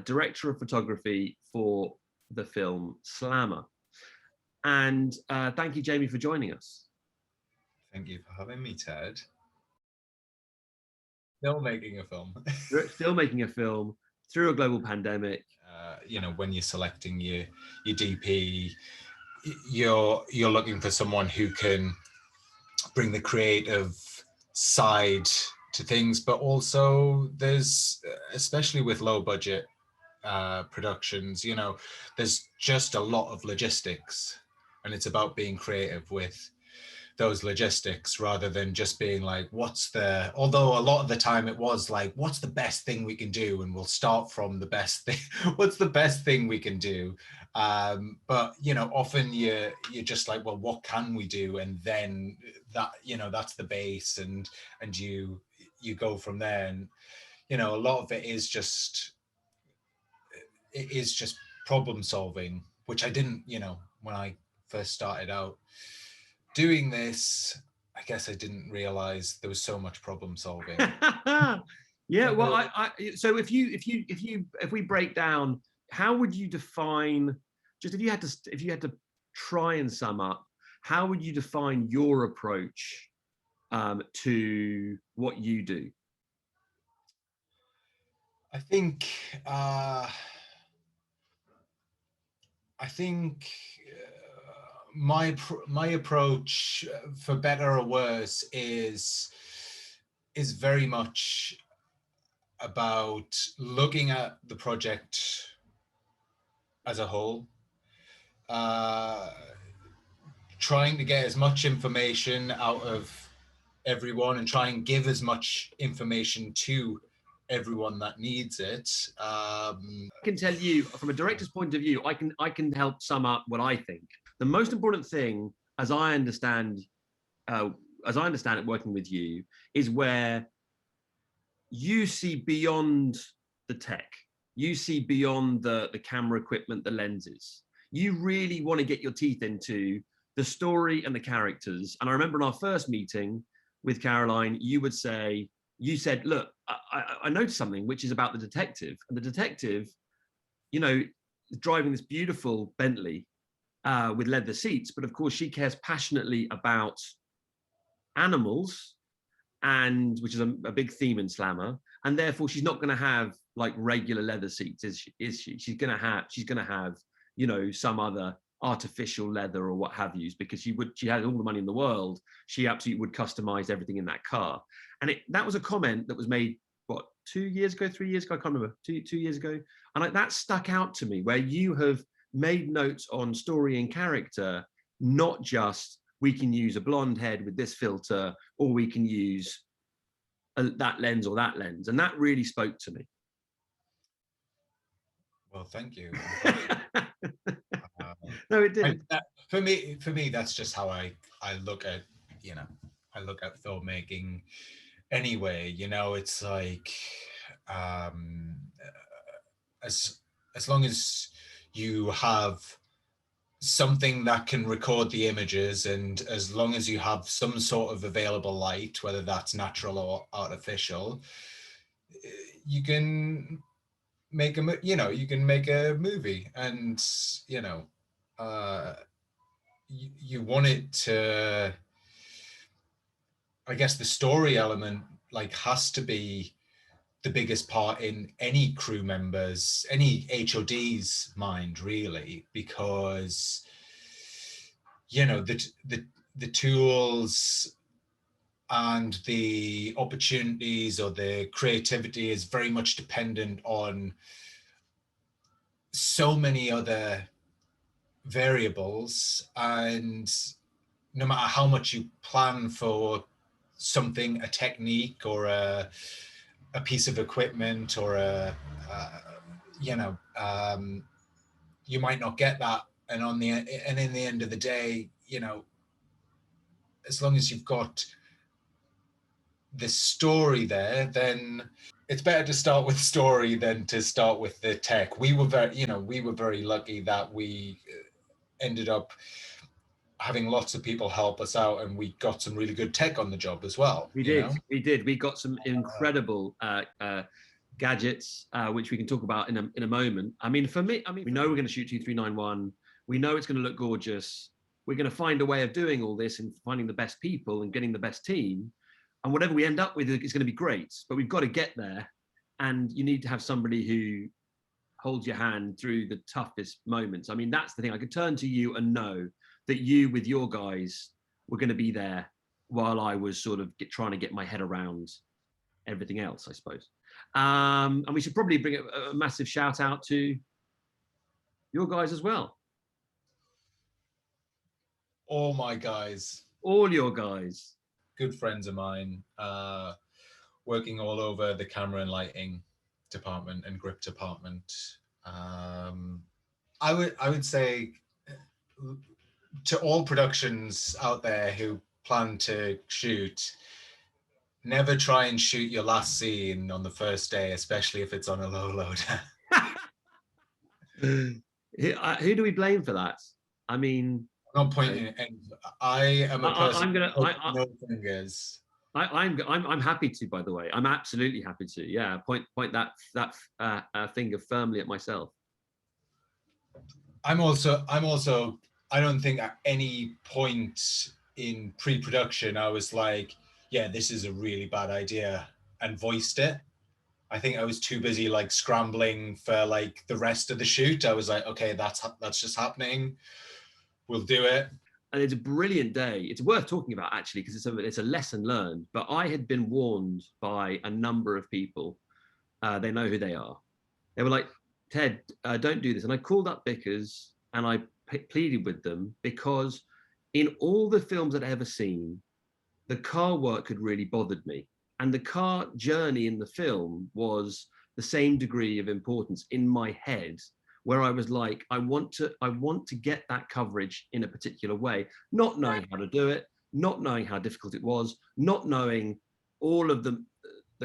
director of photography for the film Slammer. And thank you, Jamie, for joining us. Thank you for having me, Ted. Still making a film. Still making a film through a global pandemic. You know, when you're selecting your DP, you're looking for someone who can bring the creative side to things, but also there's, especially with low budget productions, you know, there's just a lot of logistics, and it's about being creative with those logistics rather than just being like, although a lot of the time it was like, what's the best thing we can do? And we'll start from the best thing. What's the best thing we can do? But, you know, often you're just like, well, what can we do? And then that, you know, that's the base, and you go from there. And, you know, a lot of it is just problem solving, which I didn't, you know, when I first started out doing this, I guess I didn't realize there was so much problem solving. Yeah, well, so if we break down, how would you define, just if you had to try and sum up, how would you define your approach to what you do? I think my approach, for better or worse, is very much about looking at the project as a whole, trying to get as much information out of everyone and try and give as much information to everyone that needs it. I can tell you from a director's point of view, I can help sum up what I think. The most important thing, as I understand it working with you, is where you see beyond the tech. You see beyond the camera equipment, the lenses. You really want to get your teeth into the story and the characters. And I remember in our first meeting with Caroline, you said, look, I noticed something which is about the detective. And the detective, you know, is driving this beautiful Bentley with leather seats, but of course she cares passionately about animals, and which is a big theme in Slammer, and therefore she's not going to have like regular leather seats, is she? She's going to have, you know, some other artificial leather or what have you, because she had all the money in the world. She absolutely would customize everything in that car. And that was a comment that was made, what, 2 years ago, 3 years ago? I can't remember, two years ago. And that stuck out to me, where you have made notes on story and character, not just we can use a blonde head with this filter, or we can use that lens or that lens. And that really spoke to me. Well, thank you. No, it did. For me, that's just how I look at, you know, I look at filmmaking anyway. You know, it's like, as long as you have something that can record the images, and as long as you have some sort of available light, whether that's natural or artificial, you can make a movie. And you know, you want it to, I guess the story element like has to be the biggest part in any crew members, any HOD's mind, really, because, you know, the tools and the opportunities or the creativity is very much dependent on so many other variables. And no matter how much you plan for something, a technique or a piece of equipment or you might not get that. And in the end of the day, you know, as long as you've got this story there, then it's better to start with story than to start with the tech. We were very lucky that we ended up having lots of people help us out, and we got some really good tech on the job as well. We did. We got some incredible gadgets, which we can talk about in a moment. I mean, for me, we know we're going to shoot 2391. We know it's going to look gorgeous. We're going to find a way of doing all this and finding the best people and getting the best team. And whatever we end up with is going to be great. But we've got to get there. And you need to have somebody who holds your hand through the toughest moments. I mean, that's the thing. I could turn to you and know that you, with your guys, were going to be there while I was sort of trying to get my head around everything else, I suppose. And we should probably bring a massive shout out to your guys as well. All my guys. All your guys. Good friends of mine, working all over the camera and lighting department and grip department. I would say to all productions out there who plan to shoot, never try and shoot your last scene on the first day, especially if it's on a low loader. Who do we blame for that? I mean, I'm not pointing at any. I am a person no fingers. I'm happy to, by the way. I'm absolutely happy to. Yeah, point that finger firmly at myself. I'm also. I don't think at any point in pre-production I was like, yeah, this is a really bad idea, and voiced it. I think I was too busy like scrambling for like the rest of the shoot. I was like, okay, that's just happening. We'll do it. And it's a brilliant day. It's worth talking about, actually, because it's a lesson learned. But I had been warned by a number of people. They know who they are. They were like, Ted, don't do this. And I called up Vickers and I pleaded with them, because in all the films that I'd ever seen, the car work had really bothered me. And the car journey in the film was the same degree of importance in my head, where I was like, I want to get that coverage in a particular way, not knowing how to do it, not knowing how difficult it was, not knowing all of the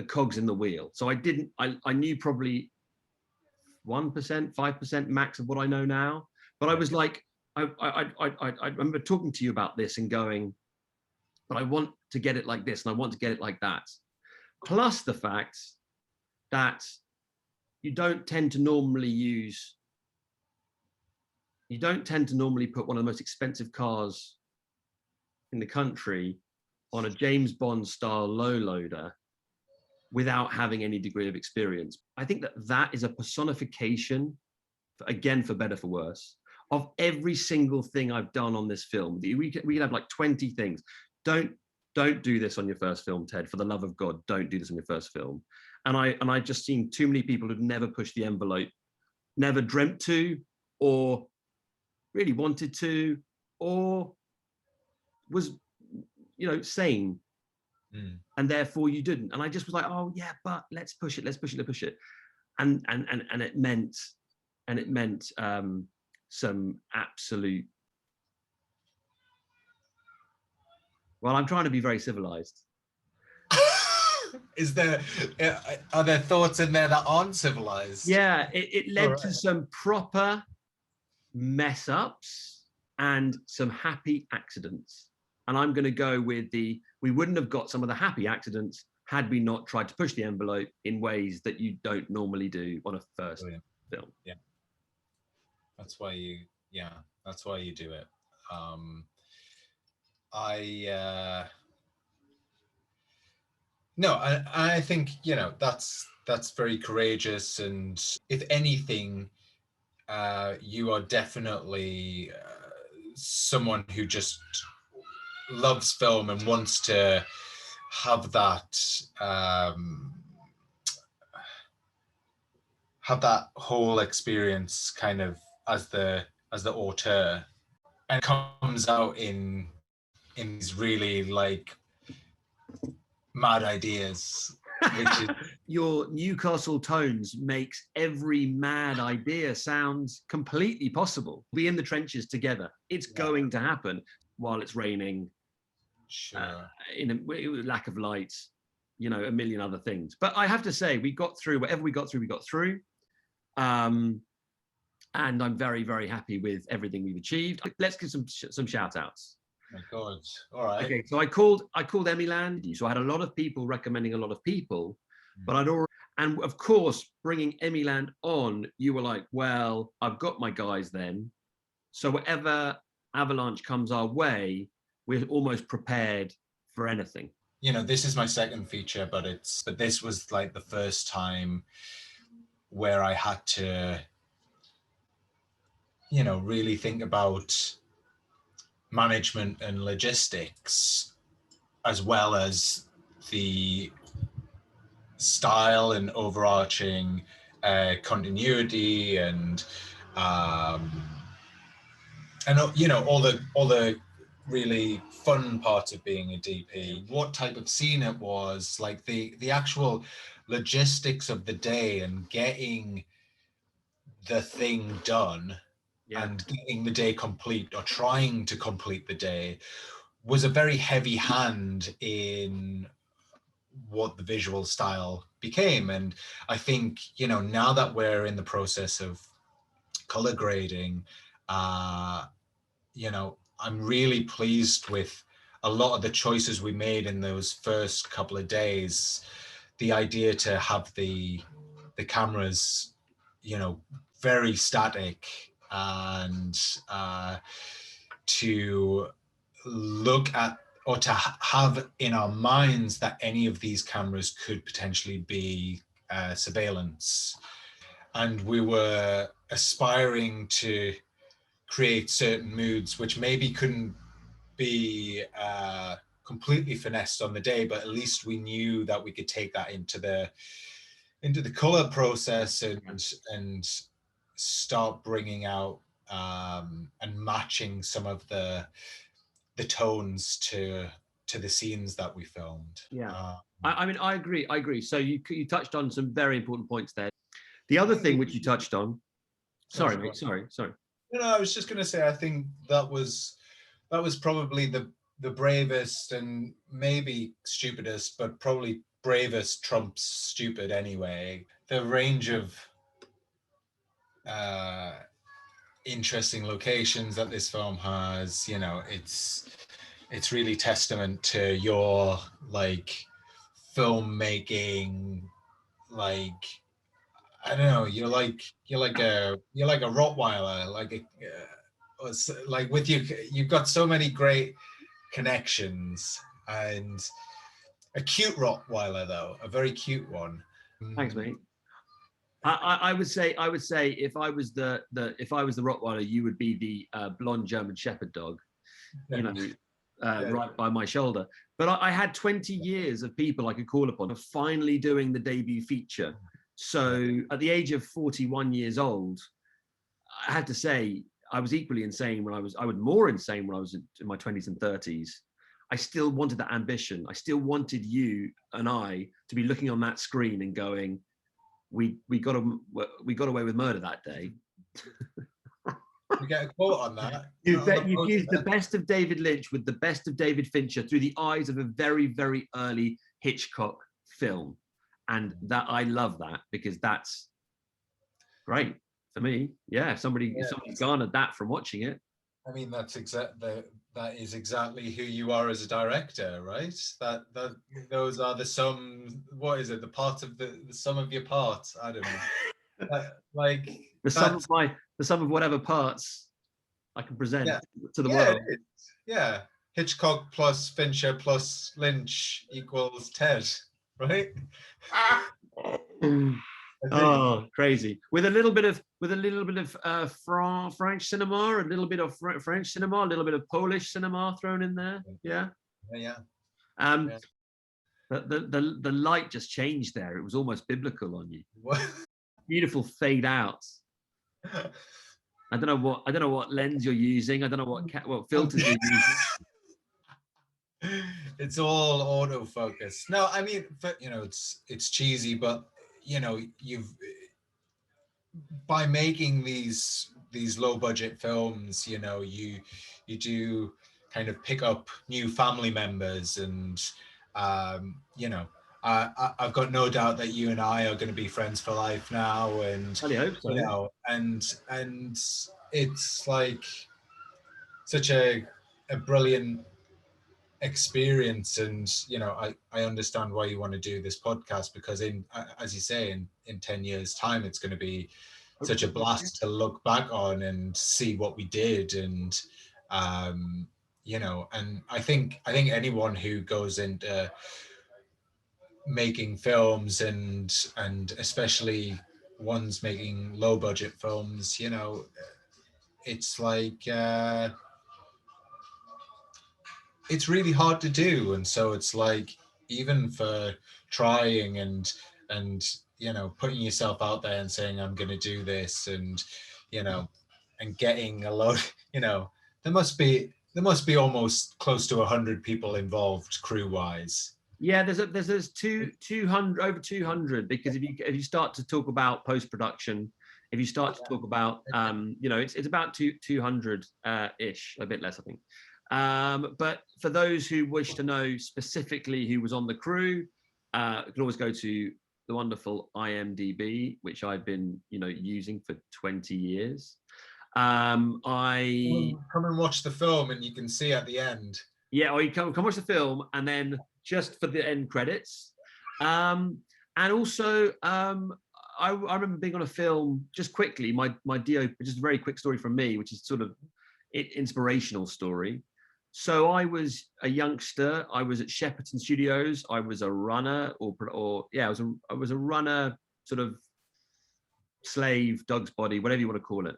cogs in the wheel. So I knew probably 1%, 5% max of what I know now. But I was like, I remember talking to you about this and going, but I want to get it like this and I want to get it like that. Plus the fact that you don't tend to normally put one of the most expensive cars in the country on a James Bond style low loader without having any degree of experience. I think that is a personification, again, for better, for worse, of every single thing I've done on this film. We could have like 20 things. Don't do this on your first film, Ted. For the love of God, don't do this on your first film. And I just seen too many people who'd never pushed the envelope, never dreamt to, or really wanted to, or was, sane. And therefore you didn't. And I just was like, oh yeah, but let's push it. And it meant some absolute, well, I'm trying to be very civilized. Are there thoughts in there that aren't civilized? Yeah, it led to some proper mess ups and some happy accidents. And I'm going to go with we wouldn't have got some of the happy accidents had we not tried to push the envelope in ways that you don't normally do on a first film. Yeah. That's why you do it. I think, that's very courageous. And if anything, you are definitely someone who just loves film and wants to have that whole experience kind of as the auteur, and comes out in these really like mad ideas. Which is your Newcastle tones makes every mad idea sounds completely possible. Be in the trenches together. It's going to happen while it's raining. Sure. In lack of light, a million other things. But I have to say, we got through whatever we got through. And I'm very, very happy with everything we've achieved. Let's give some shout outs. My God. All right. Okay, so I called EMMYLAND. So I had a lot of people recommending a lot of people, but And of course, bringing EMMYLAND on, you were like, well, I've got my guys then. So whatever avalanche comes our way, we're almost prepared for anything. You know, this is my second feature, but this was like the first time where I had to, you know, really think about management and logistics, as well as the style and overarching continuity and you know, all the really fun part of being a DP, what type of scene it was, like the actual logistics of the day and getting the thing done, and getting the day complete or trying to complete the day was a very heavy hand in what the visual style became. And I think, you know, now that we're in the process of color grading, you know, I'm really pleased with a lot of the choices we made in those first couple of days. The idea to have the cameras, you know, very static, and to look at, or to have in our minds that any of these cameras could potentially be surveillance. And we were aspiring to create certain moods which maybe couldn't be completely finessed on the day, but at least we knew that we could take that into the color process and start bringing out and matching some of the tones to the scenes that we filmed. I mean, I agree. So you touched on some very important points there. The other thing which you touched on, sorry mate, sorry. No, I was just going to say, I think that was probably the bravest and maybe stupidest, but probably bravest trumps stupid anyway. The range of interesting locations that this film has, you know, it's really testament to your like filmmaking, like, I don't know, you're like a Rottweiler, like with you, you've got so many great connections, and a cute Rottweiler though, a very cute one. Thanks, mate. I would say if I was the Rottweiler, you would be the blonde German Shepherd dog, you know, right by my shoulder. But I had 20 years of people I could call upon of finally doing the debut feature. So at the age of 41 years old, I had to say I was equally insane when I was more insane when I was in my 20s and 30s. I still wanted that ambition. I still wanted you and I to be looking on that screen and going, we got away with murder that day. You get a quote on that. You used the best of David Lynch with the best of David Fincher through the eyes of a very, very early Hitchcock film. And that, I love that, because that's great for me. Yeah, somebody garnered that from watching it. I mean, that is exactly who you are as a director, right? That those are the sum. What is it? The part of the sum of your parts. I don't know. Like the sum of whatever parts I can present to the world. Yeah, Hitchcock plus Fincher plus Lynch equals Ted, right? Oh, crazy! With a little bit of French cinema, a little bit of French cinema, a little bit of Polish cinema thrown in there. Yeah. The light just changed there. It was almost biblical on you. What? Beautiful fade out. I don't know what lens you're using. I don't know what filters you're using. It's all autofocus. No, I mean, you know, it's cheesy, but you know, by making these low budget films, you know, you do kind of pick up new family members, and you know, I've got no doubt that you and I are going to be friends for life now, and I hope so. You know, and it's like such a brilliant experience. And I understand why you want to do this podcast, because as you say, in 10 years time it's going to be such a blast to look back on and see what we did. And and I think anyone who goes into making films, and especially ones making low budget films, it's like it's really hard to do. And so it's like, even for trying and putting yourself out there and saying, I'm going to do this, and and getting a load, there must be almost close to 100 people involved crew wise. Yeah, there's 200, over 200, because if you start to talk about post-production, if you start to talk about it's about 200 ish, a bit less, I think. But for those who wish to know specifically who was on the crew, you can always go to the wonderful IMDB, which I've been using for 20 years. Come and watch the film, and you can see at the end. Yeah, or you come watch the film, and then just for the end credits. And also, I remember being on a film, just quickly, my DO, just a very quick story from me, which is sort of an inspirational story. So I was a youngster. I was at Shepperton Studios. I was a runner, I was a runner, sort of slave, dog's body, whatever you want to call it.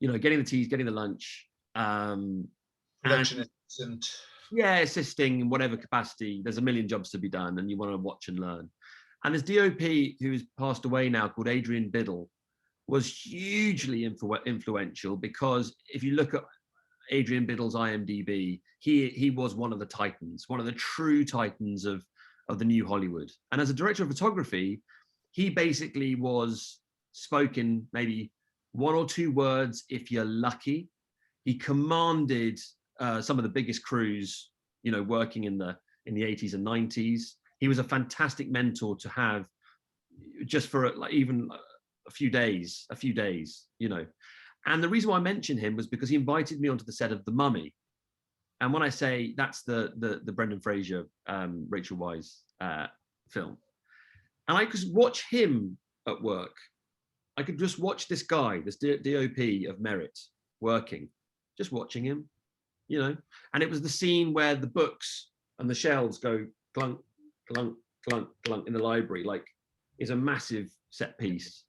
Getting the teas, getting the lunch. Production assistant. Yeah, assisting in whatever capacity. There's a million jobs to be done, and you want to watch and learn. And this DOP, who's passed away now, called Adrian Biddle, was hugely influential, because if you look at Adrian Biddle's IMDb, he was one of the titans, one of the true titans of the new Hollywood. And as a director of photography, he basically was spoken maybe one or two words if you're lucky. He commanded some of the biggest crews, working in the 80s and 90s. He was a fantastic mentor to have, just for even a few days. And the reason why I mentioned him was because he invited me onto the set of The Mummy. And when I say that's the Brendan Fraser, Rachel Weisz film, and I could watch him at work. I could just watch this guy, this DOP of merit, working, just watching him, And it was the scene where the books and the shelves go clunk, clunk, clunk, clunk in the library, like, is a massive set piece.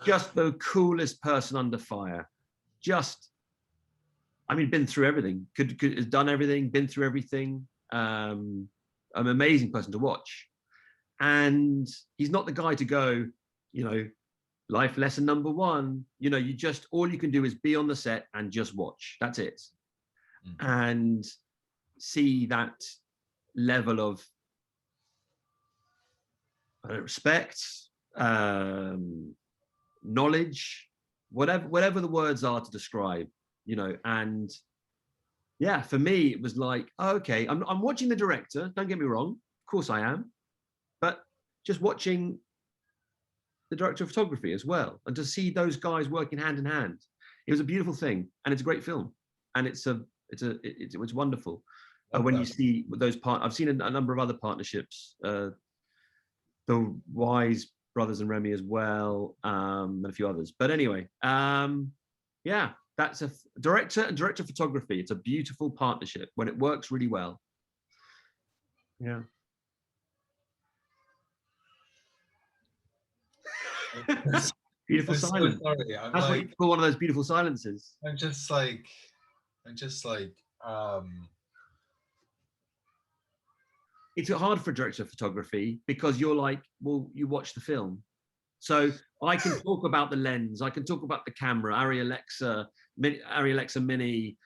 Just the coolest person under fire. Been through everything, has done everything, been through everything. An amazing person to watch. And he's not the guy to go, life lesson number one, all you can do is be on the set and just watch. That's it. And see that level of respect, knowledge, whatever the words are to describe, and yeah, for me, it was like, okay, I'm watching the director, don't get me wrong, of course I am, but just watching the director of photography as well, and to see those guys working hand in hand, it was a beautiful thing, and it's a great film, and it's wonderful. When you see those I've seen a number of other partnerships, the Wise brothers and Remy as well, and a few others. But anyway, yeah, that's a director and director of photography. It's a beautiful partnership when it works really well. Yeah. Beautiful silence. So sorry. That's what you call one of those beautiful silences. I'm just like, it's hard for a director of photography, because you're like, well, you watch the film. So I can talk about the lens, I can talk about the camera, Arri Alexa Mini,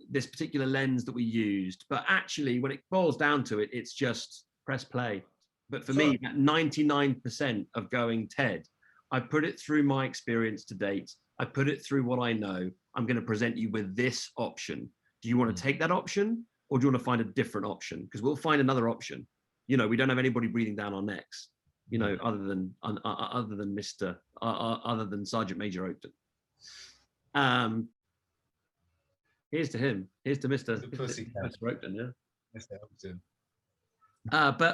this particular lens that we used. But actually, when it boils down to it, it's just press play. But for me, that 99% of going, Ted, I put it through my experience to date. I put it through what I know. I'm going to present you with this option. Do you want to take that option, or do you want to find a different option? Because we'll find another option. We don't have anybody breathing down our necks, other than Sergeant Major Oakton. Here's to him. Here's to Mr. Pussycat. Mr. Oakton, yeah. Mr. Oakton.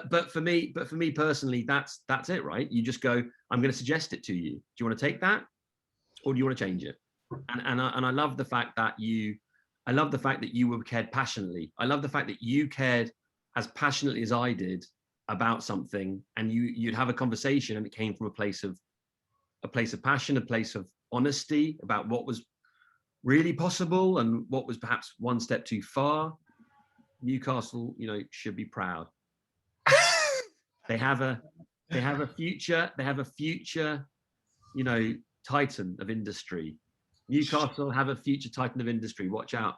But for me personally, that's it, right? You just go, I'm going to suggest it to you. Do you want to take that, or do you want to change it? And I love the fact that you were cared passionately. I love the fact that you cared as passionately as I did about something, and you'd have a conversation, and it came from a place of passion, a place of honesty about what was really possible and what was perhaps one step too far. Newcastle, should be proud. They have a future, titan of industry. Newcastle have a future titan of industry. Watch out.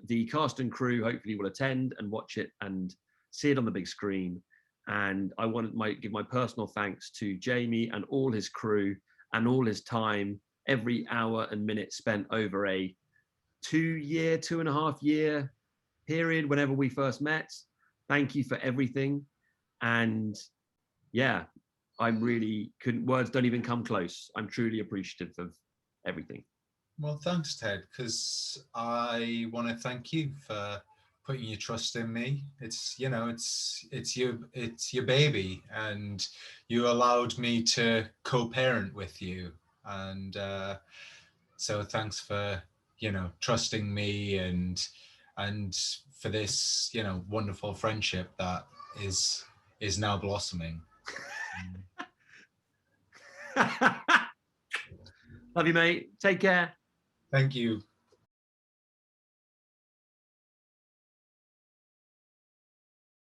The cast and crew hopefully will attend and watch it and see it on the big screen. And I want to give my personal thanks to Jamie and all his crew and all his time, every hour and minute spent over a 2.5 year period whenever we first met. Thank you for everything. And yeah, words don't even come close. I'm truly appreciative of everything. Well, thanks, Ted, because I want to thank you for putting your trust in me. It's your baby, and you allowed me to co-parent with you, and so thanks for trusting me and for this wonderful friendship that is now blossoming. Love you, mate. Take care. Thank you.